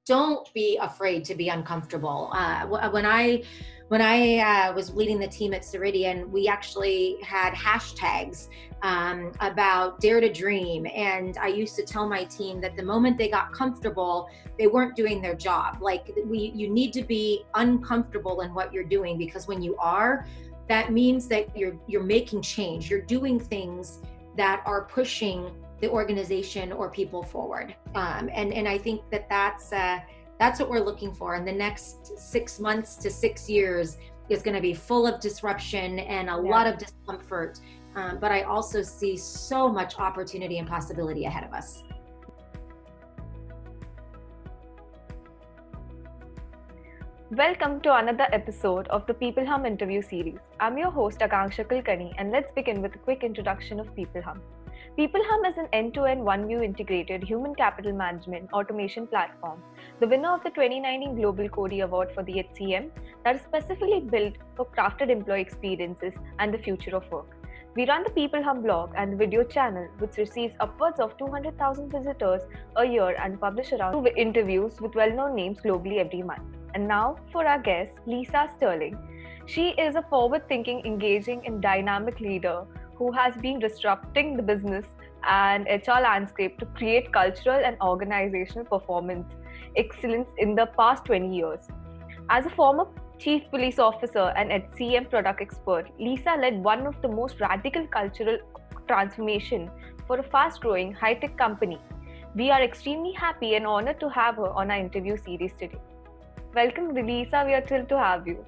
don't be afraid to be uncomfortable. When I was leading the team at Ceridian, we actually had hashtags about dare to dream, and I used to tell my team that the moment they got comfortable, they weren't doing their job. Like you need to be uncomfortable in what you're doing, because when you are, that means that you're making change. You're doing things that are pushing the organization or people forward. And I think that that's what we're looking for. In the next 6 months to 6 years is going to be full of disruption and a lot of discomfort. But I also see so much opportunity and possibility ahead of us. Welcome to another episode of the peopleHum interview series. I'm your host Akanksha Kulkarni, and let's begin with a quick introduction of peopleHum. peopleHum is an end-to-end one-view integrated human capital management automation platform, the winner of the 2019 Global Cody Award for the HCM, that is specifically built for crafted employee experiences and the future of work. We run the peopleHum blog and the video channel, which receives upwards of 200,000 visitors a year and publish around 2 interviews with well-known names globally every month. And now for our guest, Lisa Sterling. She is a forward-thinking, engaging, and dynamic leader who has been disrupting the business and HR landscape to create cultural and organizational performance excellence in the past 20 years. As a former Chief Police Officer and HCM product expert, Lisa led one of the most radical cultural transformation for a fast-growing high-tech company. We are extremely happy and honored to have her on our interview series today. Welcome, Lisa. We are thrilled to have you.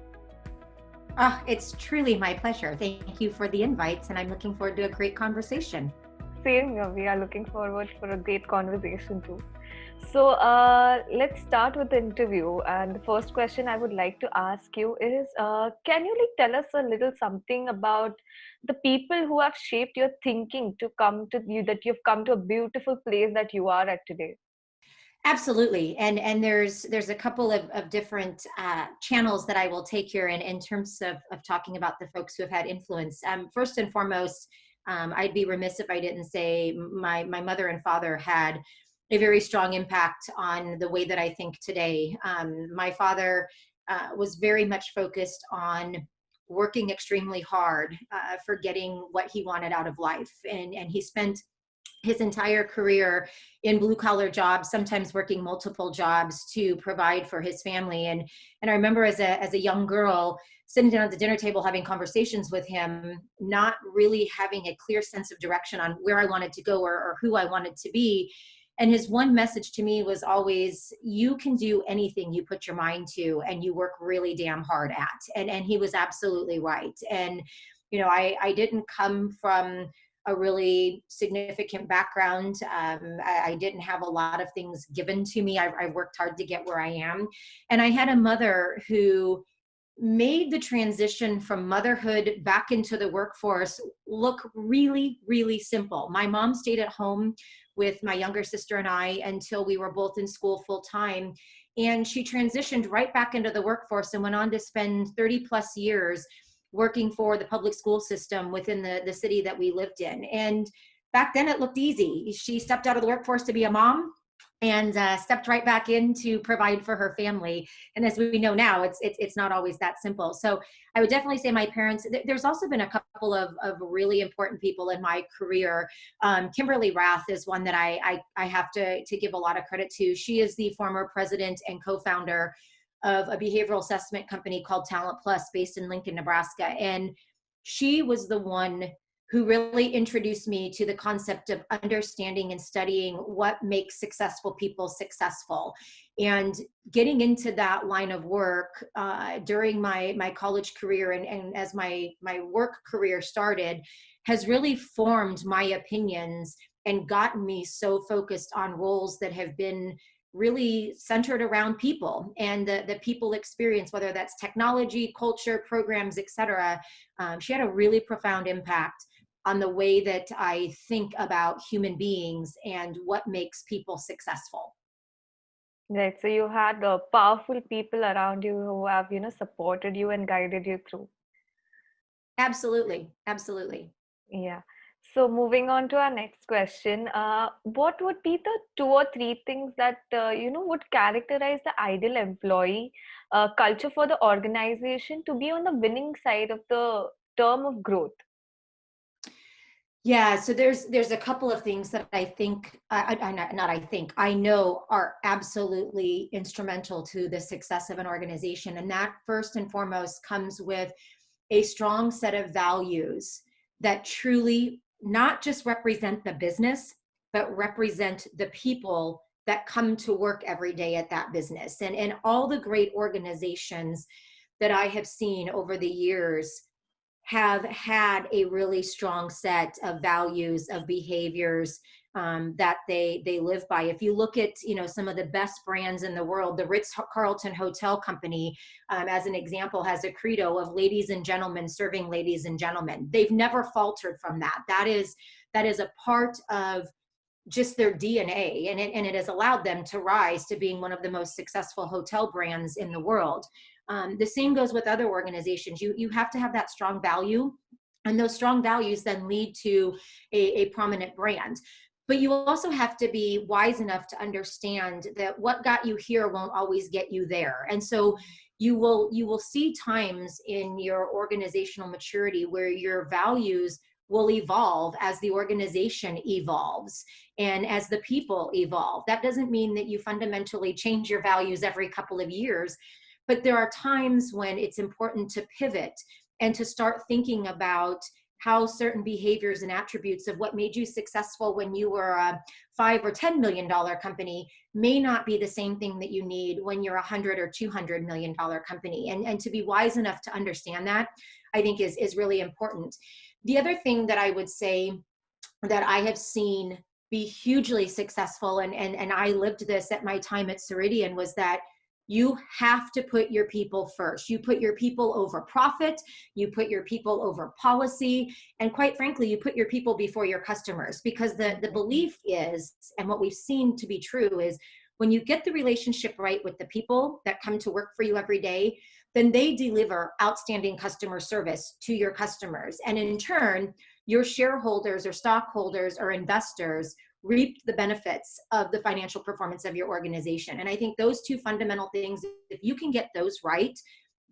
It's truly my pleasure. Thank you for the invites, and I'm looking forward to a great conversation. Same here. We are looking forward for a great conversation too. So let's start with the interview. And the first question I would like to ask you is, can you tell us a little something about the people who have shaped your thinking to come to you, that you've come to a beautiful place that you are at today? Absolutely. And there's a couple of different channels that I will take here in terms of talking about the folks who have had influence. First and foremost, I'd be remiss if I didn't say my mother and father had a very strong impact on the way that I think today. My father was very much focused on working extremely hard for getting what he wanted out of life. And he spent his entire career in blue collar jobs, sometimes working multiple jobs to provide for his family. And I remember as a young girl sitting down at the dinner table having conversations with him, not really having a clear sense of direction on where I wanted to go or who I wanted to be. And his one message to me was always, you can do anything you put your mind to and you work really damn hard at. And he was absolutely right. And, I didn't come from a really significant background. I didn't have a lot of things given to me. I worked hard to get where I am. And I had a mother who made the transition from motherhood back into the workforce look really, really simple. My mom stayed at home with my younger sister and I until we were both in school full time. And she transitioned right back into the workforce and went on to spend 30 plus years working for the public school system within the city that we lived in. And back then it looked easy. She stepped out of the workforce to be a mom and stepped right back in to provide for her family. And as we know now, it's not always that simple. So I would definitely say my parents. There's also been a couple of really important people in my career. Kimberly Rath is one that I have to give a lot of credit to. She is the former president and co-founder of a behavioral assessment company called Talent Plus based in Lincoln, Nebraska. And she was the one who really introduced me to the concept of understanding and studying what makes successful people successful. And getting into that line of work during my college career and as my work career started has really formed my opinions and gotten me so focused on roles that have been really centered around people and the people experience, whether that's technology, culture, programs, etc. She had a really profound impact on the way that I think about human beings and what makes people successful. Right. So you had powerful people around you who have, supported you and guided you through. Absolutely. Absolutely. Yeah. So moving on to our next question, what would be the two or three things that would characterize the ideal employee culture for the organization to be on the winning side of the term of growth? Yeah, so there's a couple of things that I think not I think I know are absolutely instrumental to the success of an organization, and that first and foremost comes with a strong set of values that truly not just represent the business, but represent the people that come to work every day at that business. And all the great organizations that I have seen over the years have had a really strong set of values, of behaviors, that they live by. If you look at some of the best brands in the world, the Ritz Carlton Hotel Company, as an example, has a credo of ladies and gentlemen serving ladies and gentlemen. They've never faltered from that. That is a part of just their DNA, and it has allowed them to rise to being one of the most successful hotel brands in the world. The same goes with other organizations. You have to have that strong value, and those strong values then lead to a prominent brand. But you also have to be wise enough to understand that what got you here won't always get you there. And so you will see times in your organizational maturity where your values will evolve as the organization evolves and as the people evolve. That doesn't mean that you fundamentally change your values every couple of years, but there are times when it's important to pivot and to start thinking about how certain behaviors and attributes of what made you successful when you were a $5 or $10 million company may not be the same thing that you need when you're $100 or $200 million company. And to be wise enough to understand that, I think is really important. The other thing that I would say that I have seen be hugely successful, and I lived this at my time at Ceridian, was that you have to put your people first. You put your people over profit, you put your people over policy, and quite frankly, you put your people before your customers, because the belief is, and what we've seen to be true is, when you get the relationship right with the people that come to work for you every day, then they deliver outstanding customer service to your customers. And in turn, your shareholders or stockholders or investors reap the benefits of the financial performance of your organization. And I think those two fundamental things, if you can get those right,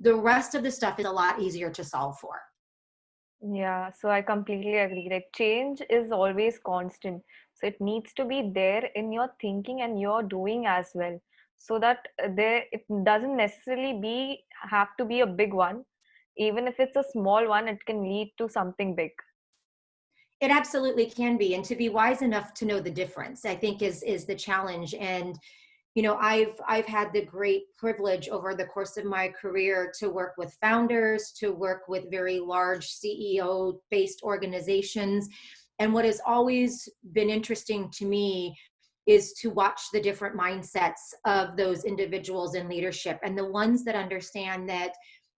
the rest of the stuff is a lot easier to solve for. Yeah, so I completely agree. Like change is always constant. So it needs to be there in your thinking and your doing as well. So that there it doesn't necessarily have to be a big one. Even if it's a small one, it can lead to something big. It absolutely can be. And to be wise enough to know the difference, I think is the challenge. And I've had the great privilege over the course of my career to work with founders, to work with very large CEO based organizations. And what has always been interesting to me is to watch the different mindsets of those individuals in leadership, and the ones that understand that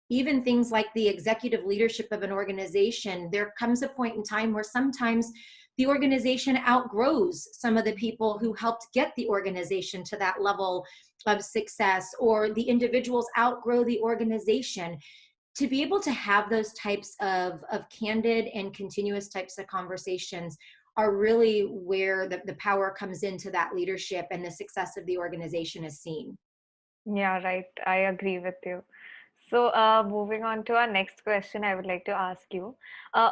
even things like the executive leadership of an organization, there comes a point in time where sometimes the organization outgrows some of the people who helped get the organization to that level of success, or the individuals outgrow the organization. To be able to have those types of candid and continuous types of conversations are really where the power comes into that leadership, and the success of the organization is seen. Yeah, right. I agree with you. So, moving on to our next question, I would like to ask you,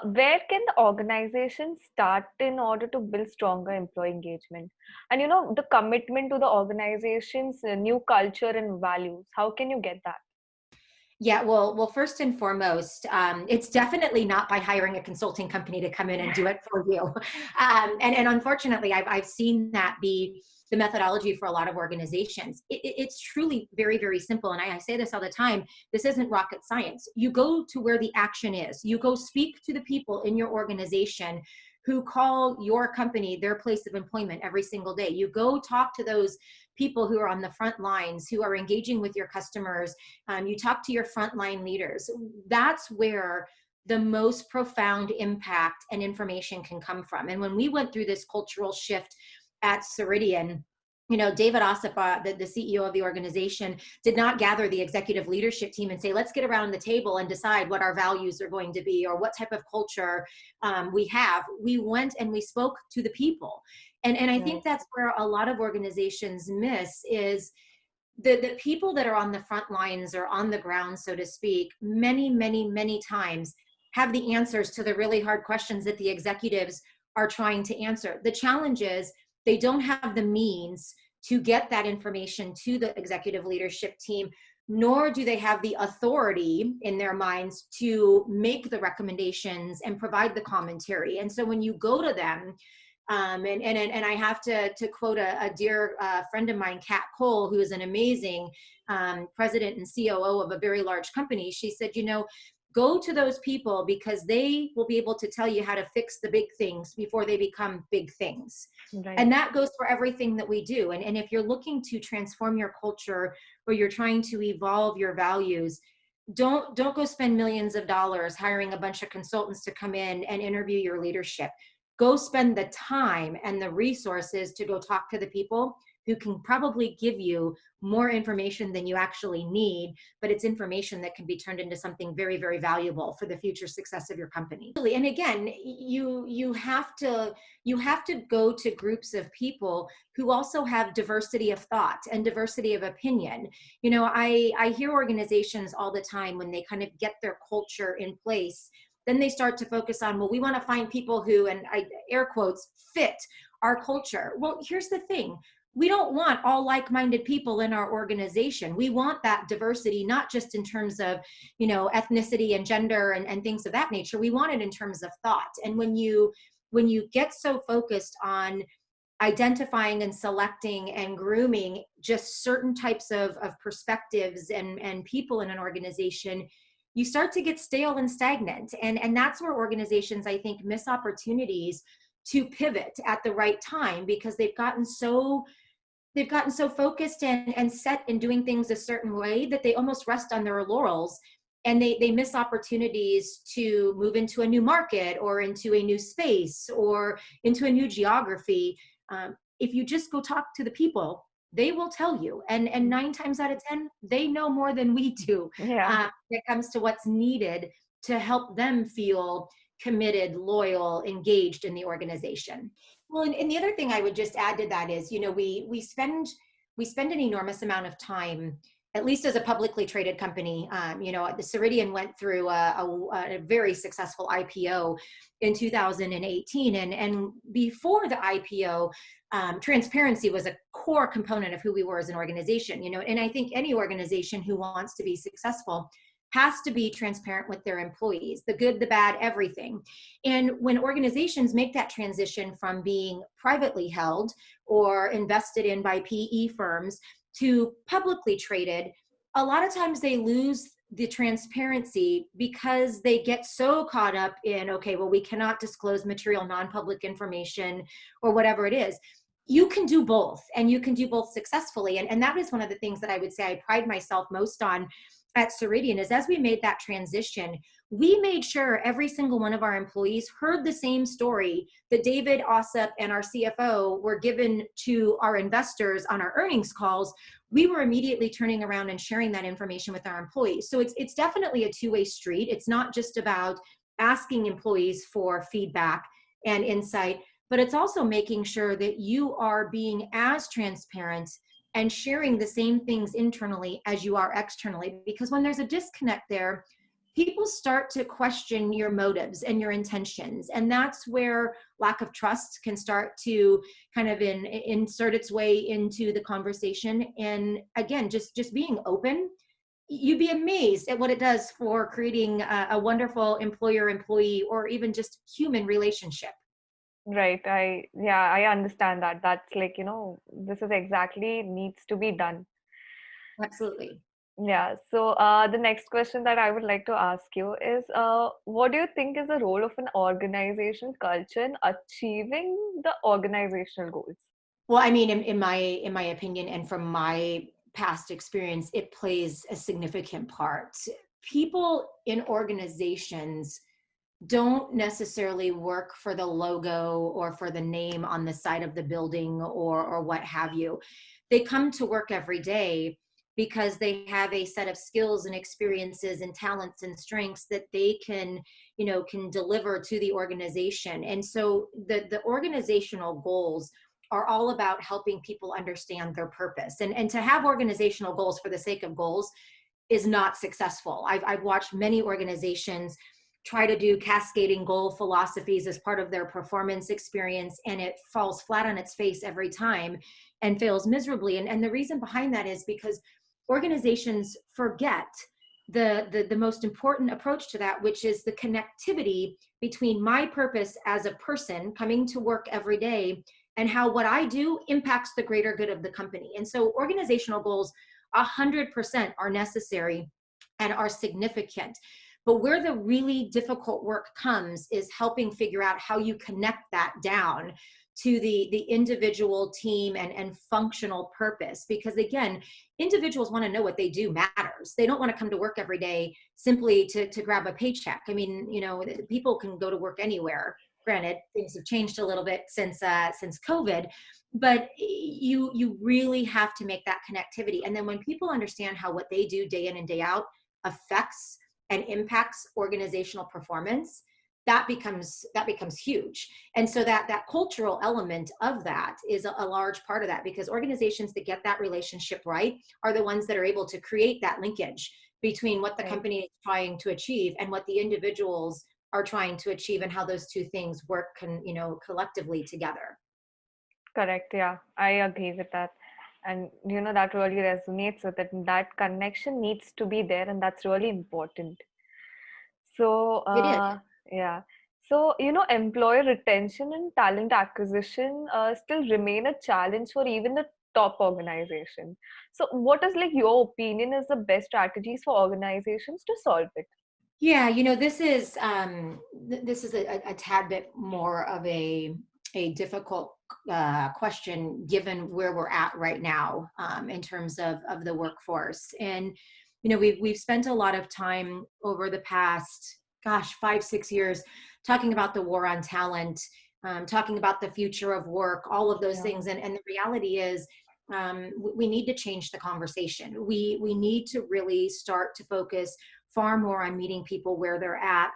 where can the organization start in order to build stronger employee engagement? And the commitment to the organization's new culture and values. How can you get that? Yeah, well, first and foremost, it's definitely not by hiring a consulting company to come in and do it for you. And unfortunately, I've seen that be the methodology for a lot of organizations. It's truly very, very simple. And I say this all the time. This isn't rocket science. You go to where the action is. You go speak to the people in your organization who call your company their place of employment every single day. You go talk to those people who are on the front lines, who are engaging with your customers. You talk to your frontline leaders. That's where the most profound impact and information can come from. And when we went through this cultural shift at Ceridian, David Ossip, the CEO of the organization, did not gather the executive leadership team and say, let's get around the table and decide what our values are going to be or what type of culture we have. We went and we spoke to the people. And I think Right. that's where a lot of organizations miss is the people that are on the front lines or on the ground, so to speak, many, many, many times have the answers to the really hard questions that the executives are trying to answer. The challenge is they don't have the means to get that information to the executive leadership team, nor do they have the authority in their minds to make the recommendations and provide the commentary. And so when you go to them, and I have to quote a dear friend of mine, Kat Cole, who is an amazing president and COO of a very large company. She said, go to those people because they will be able to tell you how to fix the big things before they become big things. Right. And that goes for everything that we do. And if you're looking to transform your culture or you're trying to evolve your values, don't go spend millions of dollars hiring a bunch of consultants to come in and interview your leadership. Go spend the time and the resources to go talk to the people who can probably give you more information than you actually need, but it's information that can be turned into something very, very valuable for the future success of your company. And again, you have to go to groups of people who also have diversity of thought and diversity of opinion. I hear organizations all the time when they kind of get their culture in place, then they start to focus on, well, we want to find people who, and I air quotes, fit our culture. Well, here's the thing. We don't want all like-minded people in our organization. We want that diversity, not just in terms of, ethnicity and gender and things of that nature. We want it in terms of thought. And when you get so focused on identifying and selecting and grooming just certain types of perspectives and people in an organization, you start to get stale and stagnant. And that's where organizations, I think, miss opportunities to pivot at the right time because they've gotten so focused and set in doing things a certain way that they almost rest on their laurels, and they miss opportunities to move into a new market or into a new space or into a new geography. If you just go talk to the people, they will tell you. And 9 times out of 10, they know more than we do Yeah. when it comes to what's needed to help them feel committed, loyal, engaged in the organization. Well, and the other thing I would just add to that is, we spend an enormous amount of time, at least as a publicly traded company. The Ceridian went through a very successful IPO in 2018, and before the IPO, transparency was a core component of who we were as an organization. And I think any organization who wants to be successful has to be transparent with their employees, the good, the bad, everything. And when organizations make that transition from being privately held or invested in by PE firms to publicly traded, a lot of times they lose the transparency because they get so caught up in, okay, well, we cannot disclose material non-public information or whatever it is. You can do both, and you can do both successfully. And that is one of the things that I would say I pride myself most on at Ceridian is as we made that transition, we made sure every single one of our employees heard the same story that David Ossip and our CFO were given to our investors on our earnings calls. We were immediately turning around and sharing that information with our employees. So it's definitely a two-way street. It's not just about asking employees for feedback and insight, but it's also making sure that you are being as transparent and sharing the same things internally as you are externally. Because when there's a disconnect there, people start to question your motives and your intentions. And that's where lack of trust can start to kind of insert its way into the conversation. And again, just being open, you'd be amazed at what it does for creating a wonderful employer-employee or even just human relationship. Right. I understand that. That's like, this is exactly needs to be done. Absolutely. Yeah. So the next question that I would like to ask you is, what do you think is the role of an organization culture in achieving the organizational goals? Well, I mean, in my opinion, and from my past experience, it plays a significant part. People in organizations don't necessarily work for the logo or for the name on the side of the building or what have you. They come to work every day because they have a set of skills and experiences and talents and strengths that they can, can deliver to the organization. And so the organizational goals are all about helping people understand their purpose. And to have organizational goals for the sake of goals is not successful. I've watched many organizations try to do cascading goal philosophies as part of their performance experience, and it falls flat on its face every time and fails miserably. And the reason behind that is because organizations forget the most important approach to that, which is the connectivity between my purpose as a person coming to work every day and how what I do impacts the greater good of the company. And so organizational goals 100% are necessary and are significant. But where the really difficult work comes is helping figure out how you connect that down to the individual team and functional purpose. Because again, individuals want to know what they do matters. They don't want to come to work every day simply to grab a paycheck. I mean, people can go to work anywhere. Granted, things have changed a little bit since COVID, but you really have to make that connectivity. And then when people understand how what they do day in and day out affects and impacts organizational performance, that becomes huge. And so that cultural element of that is a large part of that, because organizations that get that relationship right are the ones that are able to create that linkage between what the company is trying to achieve and what the individuals are trying to achieve, and how those two things work collectively together. Correct. Yeah, I agree with that. And that really resonates with it. That connection needs to be there, and that's really important. So, It is. yeah. So, employee retention and talent acquisition still remain a challenge for even the top organization. So, what is like your opinion is the best strategies for organizations to solve it? Yeah, this is a tad bit more of a difficult question, given where we're at right now in terms of the workforce. And we've spent a lot of time over the past 5-6 years talking about the war on talent, talking about the future of work, all of those things. And the reality is, we need to change the conversation. We need to really start to focus far more on meeting people where they're at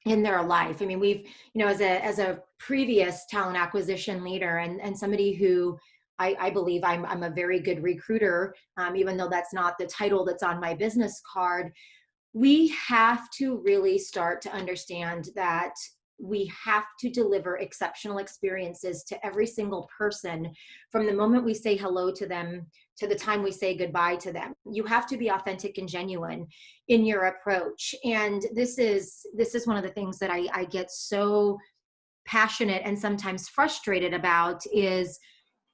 in their life. I mean, we've, as a previous talent acquisition leader and somebody who I believe I'm a very good recruiter, even though that's not the title that's on my business card. We have to really start to understand that we have to deliver exceptional experiences to every single person from the moment we say hello to them to the time we say goodbye to them. You have to be authentic and genuine in your approach. And this is one of the things that I get so passionate and sometimes frustrated about, is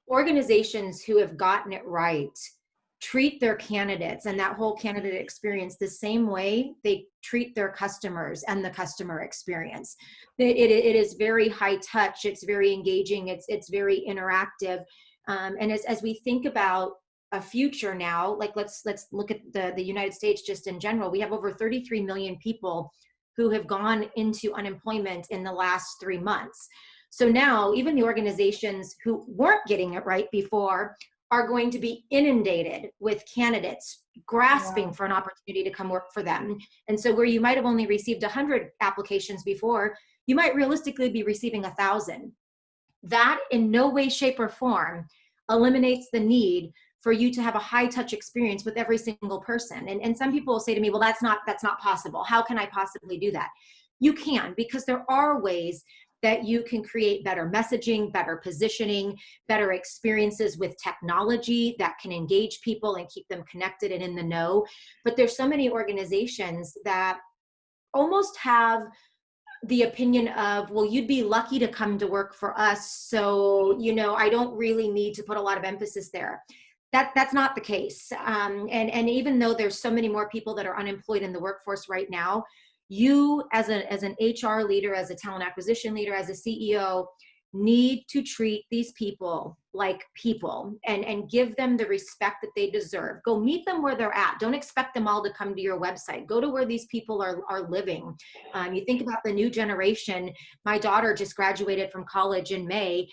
organizations who have gotten it right treat their candidates and that whole candidate experience the same way they treat their customers and the customer experience. It is very high touch. It's very engaging. It's very interactive. And as we think about a future now, like let's look at the United States just in general. We have over 33 million people who have gone into unemployment in the last 3 months. So now even the organizations who weren't getting it right before are going to be inundated with candidates grasping for an opportunity to come work for them. And so where you might have only received 100 applications before, you might realistically be receiving 1,000. That in no way, shape, or form eliminates the need for you to have a high touch experience with every single person. And some people will say to me, well, that's not possible. How can I possibly do that? You can, because there are ways that you can create better messaging, better positioning, better experiences with technology that can engage people and keep them connected and in the know. But there's so many organizations that almost have the opinion of, well, you'd be lucky to come to work for us, so I don't really need to put a lot of emphasis there. That's not the case. And even though there's so many more people that are unemployed in the workforce right now, you as an HR leader, as a talent acquisition leader, as a CEO, need to treat these people like people and give them the respect that they deserve. Go meet them where they're at. Don't expect them all to come to your website. Go to where these people are living. You think about the new generation. My daughter just graduated from college in May.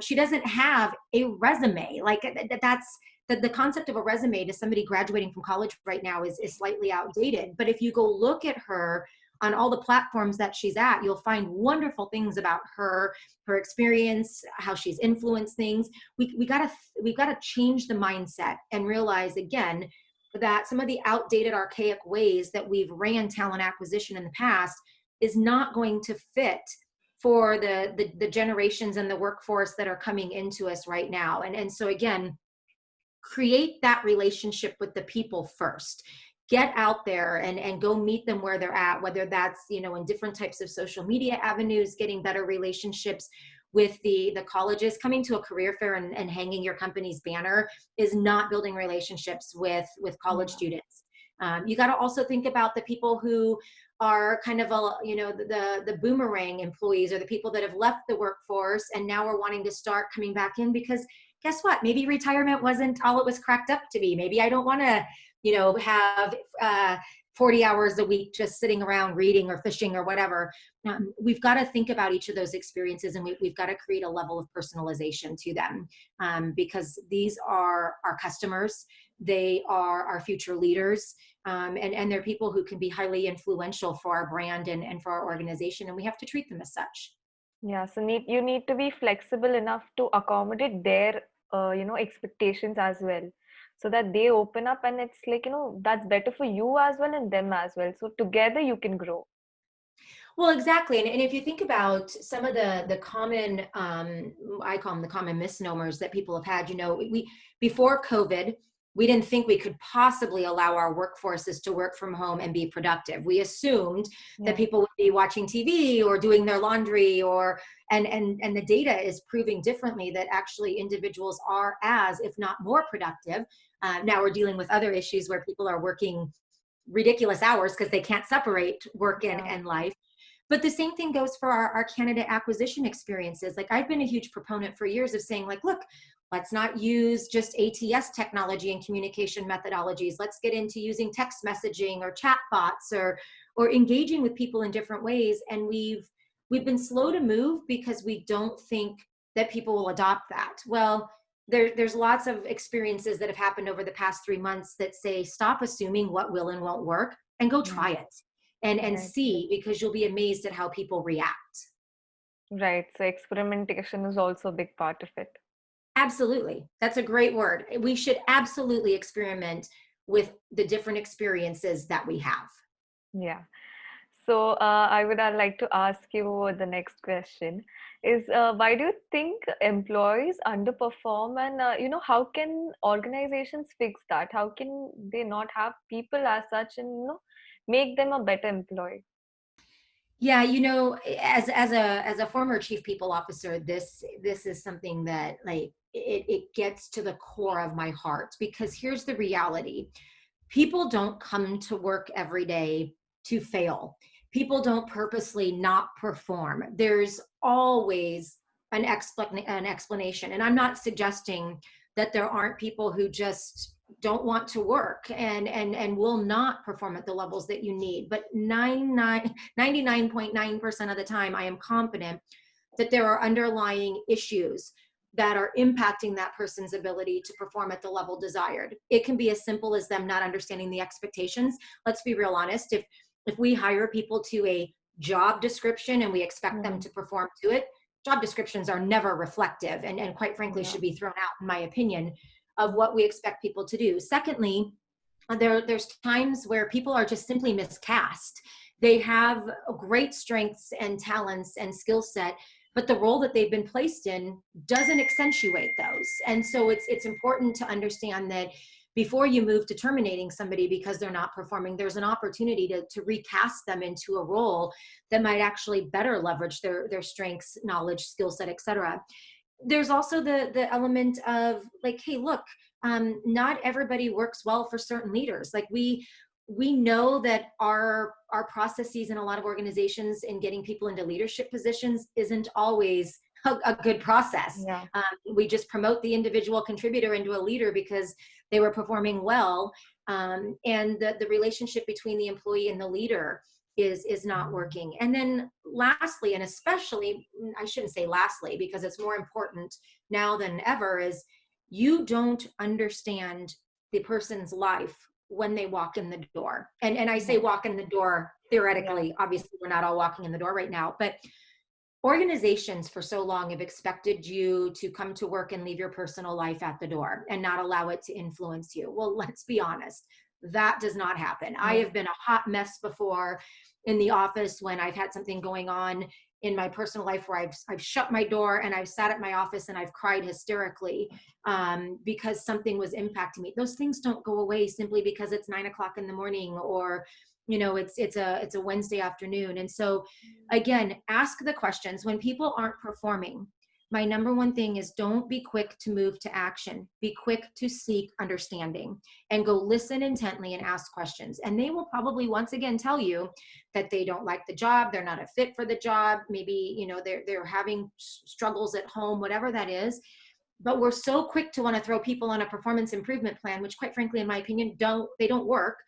She doesn't have a resume. Like that's the concept of a resume to somebody graduating from college right now is slightly outdated. But if you go look at her on all the platforms that she's at, you'll find wonderful things about her experience, how she's influenced things. We've got to change the mindset and realize again that some of the outdated, archaic ways that we've ran talent acquisition in the past is not going to fit for the generations and the workforce that are coming into us right now. And so again, create that relationship with the people first. Get out there and go meet them where they're at, whether that's, in different types of social media avenues, getting better relationships with the colleges. Coming to a career fair and hanging your company's banner is not building relationships with college students. You got to also think about the people who are kind of the boomerang employees, or the people that have left the workforce and now are wanting to start coming back in, because guess what? Maybe retirement wasn't all it was cracked up to be. Maybe I don't want to have 40 hours a week just sitting around reading or fishing or whatever. We've got to think about each of those experiences, and we've got to create a level of personalization to them, because these are our customers. They are our future leaders, and they're people who can be highly influential for our brand and for our organization, and we have to treat them as such. Yeah, so you need to be flexible enough to accommodate their expectations as well, so that they open up, and it's like, that's better for you as well and them as well. So together you can grow. Well, exactly. And if you think about some of the common, I call them the common misnomers that people have had, we before COVID, we didn't think we could possibly allow our workforces to work from home and be productive. We assumed that people would be watching TV or doing their laundry, and the data is proving differently, that actually individuals are as, if not more productive. Now we're dealing with other issues where people are working ridiculous hours because they can't separate work and life. But the same thing goes for our candidate acquisition experiences. Like, I've been a huge proponent for years of saying, like, look, let's not use just ATS technology and communication methodologies. Let's get into using text messaging or chat bots or engaging with people in different ways. And we've been slow to move because we don't think that people will adopt that. Well, there's lots of experiences that have happened over the past 3 months that say, stop assuming what will and won't work and go try it. And see, because you'll be amazed at how people react. Right. So experimentation is also a big part of it. Absolutely. That's a great word. We should absolutely experiment with the different experiences that we have. Yeah. So I would like to ask you the next question is, why do you think employees underperform, and how can organizations fix that? How can they not have people as such, and make them a better employee? Yeah, as a former chief people officer, this is something that, like, it gets to the core of my heart, because here's the reality. People don't come to work every day to fail. People don't purposely not perform. There's always an explanation. And I'm not suggesting that there aren't people who just don't want to work and will not perform at the levels that you need. But 99.9% of the time, I am confident that there are underlying issues that are impacting that person's ability to perform at the level desired. It can be as simple as them not understanding the expectations. Let's be real honest. If we hire people to a job description and we expect them to perform to it, job descriptions are never reflective, and quite frankly should be thrown out, in my opinion, of what we expect people to do. Secondly, there's times where people are just simply miscast. They have great strengths and talents and skill set, but the role that they've been placed in doesn't accentuate those. And so it's important to understand that before you move to terminating somebody because they're not performing, there's an opportunity to recast them into a role that might actually better leverage their strengths, knowledge, skill set, et cetera. There's also the element of, like, hey, look, not everybody works well for certain leaders. Like, we know that our processes in a lot of organizations in getting people into leadership positions isn't always a good process. Yeah. We just promote the individual contributor into a leader because they were performing well. And the relationship between the employee and the leader is not working. And then lastly, and especially, I shouldn't say lastly, because it's more important now than ever, is you don't understand the person's life when they walk in the door. And I say walk in the door theoretically. Obviously, we're not all walking in the door right now, but organizations for so long have expected you to come to work and leave your personal life at the door and not allow it to influence you. Well, let's be honest, that does not happen. I have been a hot mess before in the office when I've had something going on in my personal life where I've shut my door and I've sat at my office and I've cried hysterically because something was impacting me. Those things don't go away simply because it's 9 o'clock in the morning, or it's a Wednesday afternoon. And so again, ask the questions when people aren't performing. My number one thing is don't be quick to move to action. Be quick to seek understanding and go listen intently and ask questions. And they will probably once again tell you that they don't like the job. They're not a fit for the job. Maybe, they're having struggles at home, whatever that is. But we're so quick to want to throw people on a performance improvement plan, which quite frankly, in my opinion, don't work,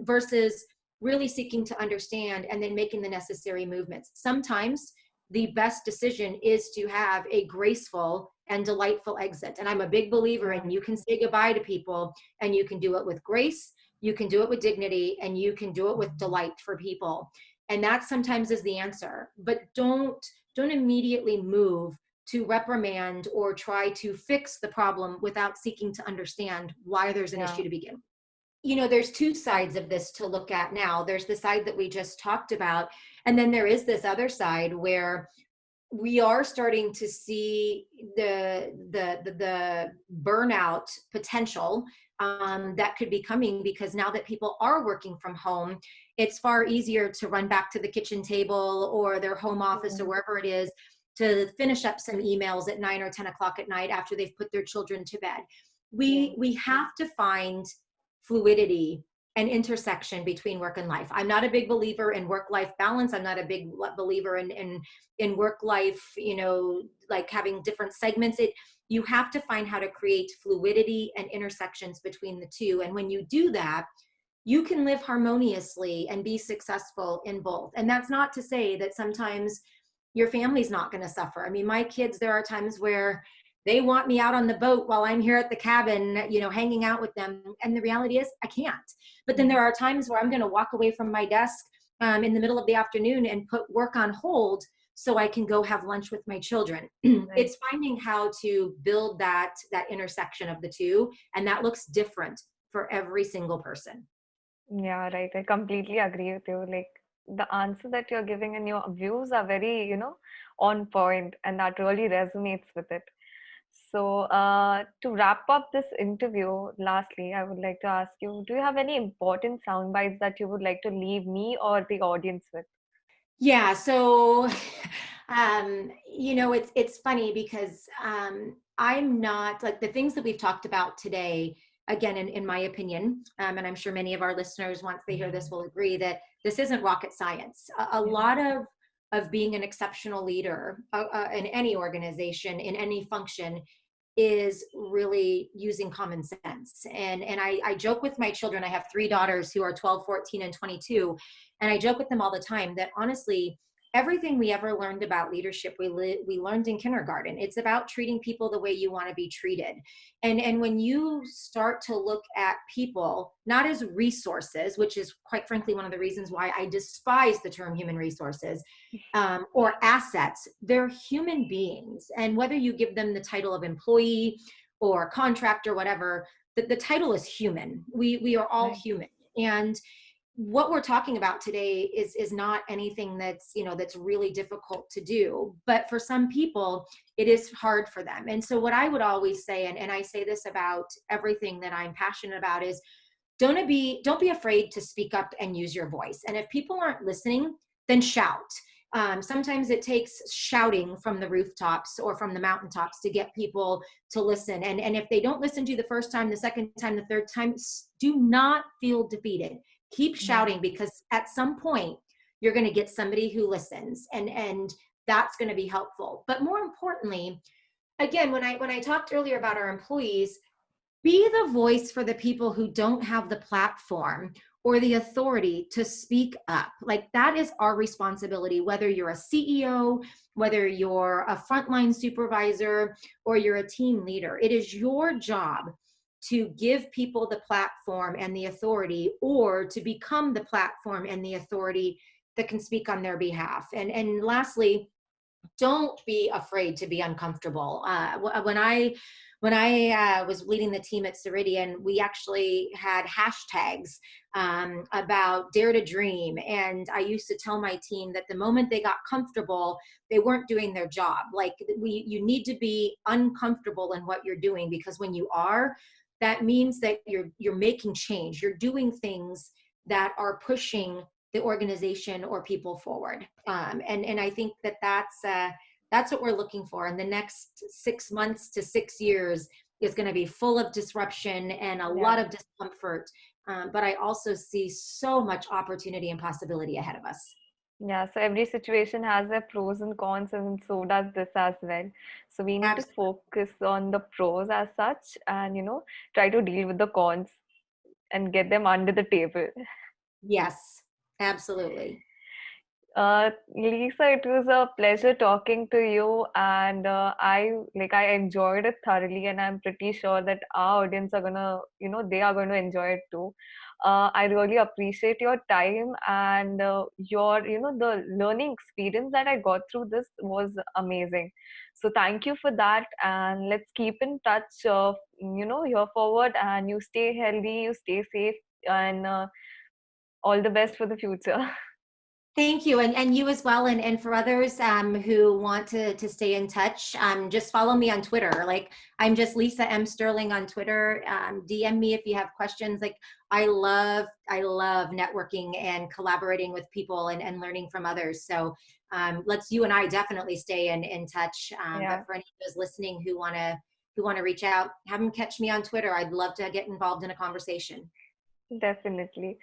versus really seeking to understand and then making the necessary movements. Sometimes the best decision is to have a graceful and delightful exit. And I'm a big believer in you can say goodbye to people and you can do it with grace, you can do it with dignity, and you can do it with delight for people. And that sometimes is the answer. But don't immediately move to reprimand or try to fix the problem without seeking to understand why there's an issue to begin with. There's two sides of this to look at now. There's the side that we just talked about, and then there is this other side where we are starting to see the burnout potential that could be coming, because now that people are working from home, it's far easier to run back to the kitchen table or their home office or wherever it is to finish up some emails at 9 or 10 o'clock at night after they've put their children to bed. We have to find fluidity and intersection between work and life. I'm not a big believer in work-life balance. I'm not a big believer in work-life, like having different segments. You have to find how to create fluidity and intersections between the two. And when you do that, you can live harmoniously and be successful in both. And that's not to say that sometimes your family's not going to suffer. I mean, my kids, there are times where they want me out on the boat while I'm here at the cabin, hanging out with them. And the reality is I can't. But then there are times where I'm going to walk away from my desk in the middle of the afternoon and put work on hold so I can go have lunch with my children. It's finding how to build that intersection of the two. And that looks different for every single person. Yeah, right. I completely agree with you. Like, the answer that you're giving and your views are very, on point, and that really resonates with it. So, to wrap up this interview, lastly, I would like to ask you, do you have any important sound bites that you would like to leave me or the audience with? Yeah. So, it's funny because I'm not, like, the things that we've talked about today, again, in my opinion, and I'm sure many of our listeners, once they hear this, will agree that this isn't rocket science. A lot of being an exceptional leader in any organization, in any function, is really using common sense. And I joke with my children. I have 3 daughters who are 12, 14, and 22. And I joke with them all the time that honestly, everything we ever learned about leadership, we learned in kindergarten. It's about treating people the way you want to be treated. And when you start to look at people, not as resources, which is quite frankly one of the reasons why I despise the term human resources, or assets, they're human beings. And whether you give them the title of employee or contractor, whatever, the title is human. We are all human. And what we're talking about today is not anything that's really difficult to do, but for some people it is hard for them. And so what I would always say, and I say this about everything that I'm passionate about, is don't be afraid to speak up and use your voice. And if people aren't listening, then shout. Sometimes it takes shouting from the rooftops or from the mountaintops to get people to listen. And if they don't listen to you the first time, the second time, the third time, do not feel defeated. Keep shouting, because at some point you're going to get somebody who listens, and that's going to be helpful. But more importantly, again, when I talked earlier about our employees, be the voice for the people who don't have the platform or the authority to speak up. Like, that is our responsibility, whether you're a CEO, whether you're a frontline supervisor, or you're a team leader. It is your job to give people the platform and the authority, or to become the platform and the authority that can speak on their behalf. And lastly, don't be afraid to be uncomfortable. When I was leading the team at Ceridian, we actually had hashtags about dare to dream, and I used to tell my team that the moment they got comfortable, they weren't doing their job. Like, you need to be uncomfortable in what you're doing, because when you are, that means that you're making change. You're doing things that are pushing the organization or people forward. And I think that that's what we're looking for. And the next 6 months to 6 years is going to be full of disruption and a lot Yeah. of discomfort. But I also see so much opportunity and possibility ahead of us. Yeah, so every situation has their pros and cons, and so does this as well. So we need to Absolutely. focus on the pros as such, and try to deal with the cons and get them under the table. Yes, absolutely. Lisa, it was a pleasure talking to you, and I enjoyed it thoroughly, and I'm pretty sure that our audience are gonna, they are going to enjoy it too. I really appreciate your time, and your, the learning experience that I got through this was amazing. So thank you for that, and let's keep in touch. Here forward, and you stay healthy, you stay safe, and all the best for the future. Thank you, and you as well. And for others who want to stay in touch, just follow me on Twitter. Like, I'm just Lisa M. Sterling on Twitter. DM me if you have questions. Like, I love networking and collaborating with people and learning from others. So let's you and I definitely stay in touch. Yeah, But for any of those listening who want to reach out, have them catch me on Twitter. I'd love to get involved in a conversation. definitely.